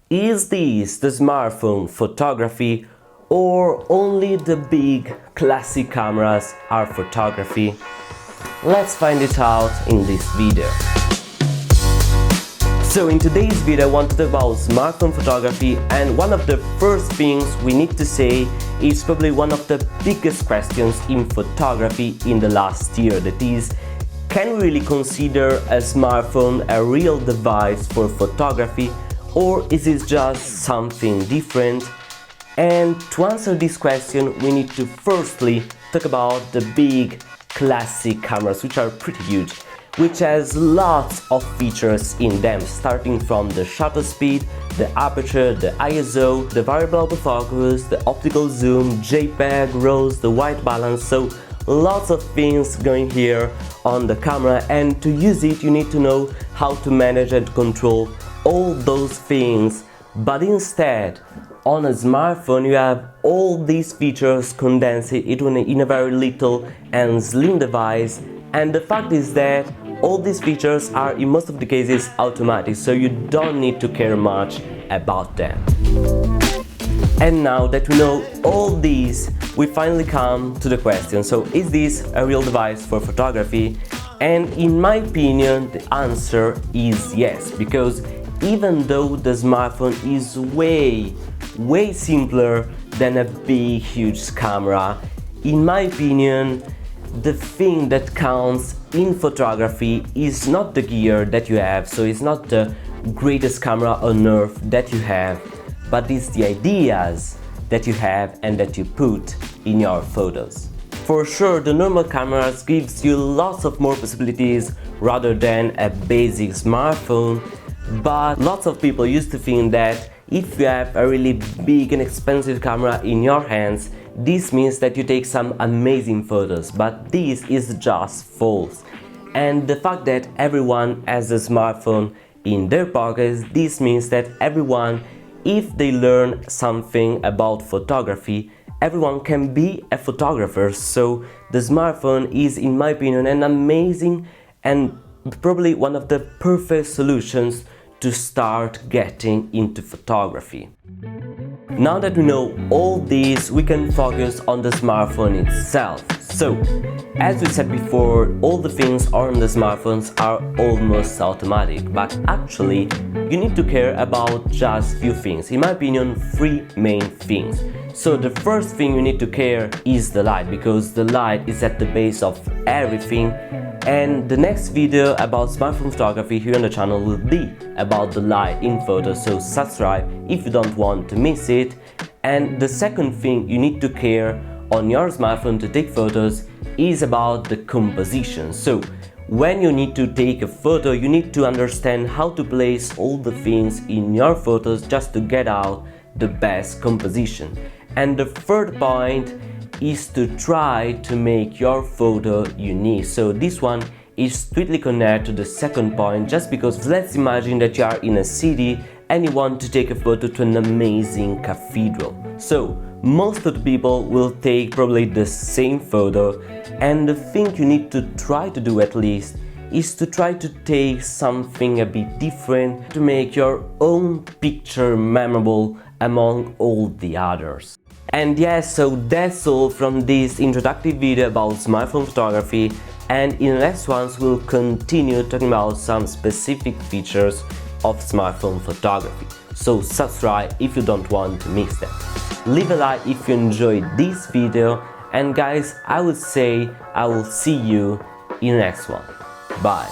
Is this the smartphone photography, or only the big classic cameras are photography? Let's find it out in this video. So in today's video I want to talk about smartphone photography, and one of the first things we need to say is probably one of the biggest questions in photography in the last year, that is, can we really consider a smartphone a real device for photography, or is it just something different? And to answer this question we need to firstly talk about the big classic cameras, which are pretty huge, which has lots of features in them, starting from the shutter speed, the aperture, the ISO, the variable autofocus, the optical zoom, JPEG, RAWs, the white balance, so lots of things going here on the camera, and to use it you need to know how to manage and control all those things. But instead, on a smartphone you have all these features condensed in a very little and slim device, and the fact is that all these features are in most of the cases automatic, so you don't need to care much about them. And now that we know all these, we finally come to the question, so is this a real device for photography? And in my opinion the answer is yes, because even though the smartphone is way simpler than a big huge camera, in my opinion the thing that counts in photography is not the gear that you have, so it's not the greatest camera on earth that you have, but it's the ideas that you have and that you put in your photos. For sure, the normal cameras gives you lots of more possibilities rather than a basic smartphone, but lots of people used to think that if you have a really big and expensive camera in your hands, this means that you take some amazing photos, but this is just false. And the fact that everyone has a smartphone in their pockets, this means that everyone, if they learn something about photography, everyone can be a photographer. So the smartphone is, in my opinion, an amazing and probably one of the perfect solutions to start getting into photography. Now that we know all this, we can focus on the smartphone itself. So, as we said before, all the things on the smartphones are almost automatic, but actually you need to care about just few things. In my opinion, three main things. So the first thing you need to care is the light, because the light is at the base of everything. And the next video about smartphone photography here on the channel will be about the light in photos, so subscribe if you don't want to miss it. And the second thing you need to care on your smartphone to take photos is about the composition. So when you need to take a photo, you need to understand how to place all the things in your photos just to get out the best composition. And the third point is to try to make your photo unique. So this one is strictly connected to the second point, just because let's imagine that you are in a city and you want to take a photo to an amazing cathedral. So most of the people will take probably the same photo, and the thing you need to try to do at least is to try to take something a bit different to make your own picture memorable among all the others. And yes, so that's all from this introductory video about smartphone photography, and in the next ones we'll continue talking about some specific features of smartphone photography. So subscribe if you don't want to miss them. Leave a like if you enjoyed this video, and guys, I would say I will see you in the next one. Bye.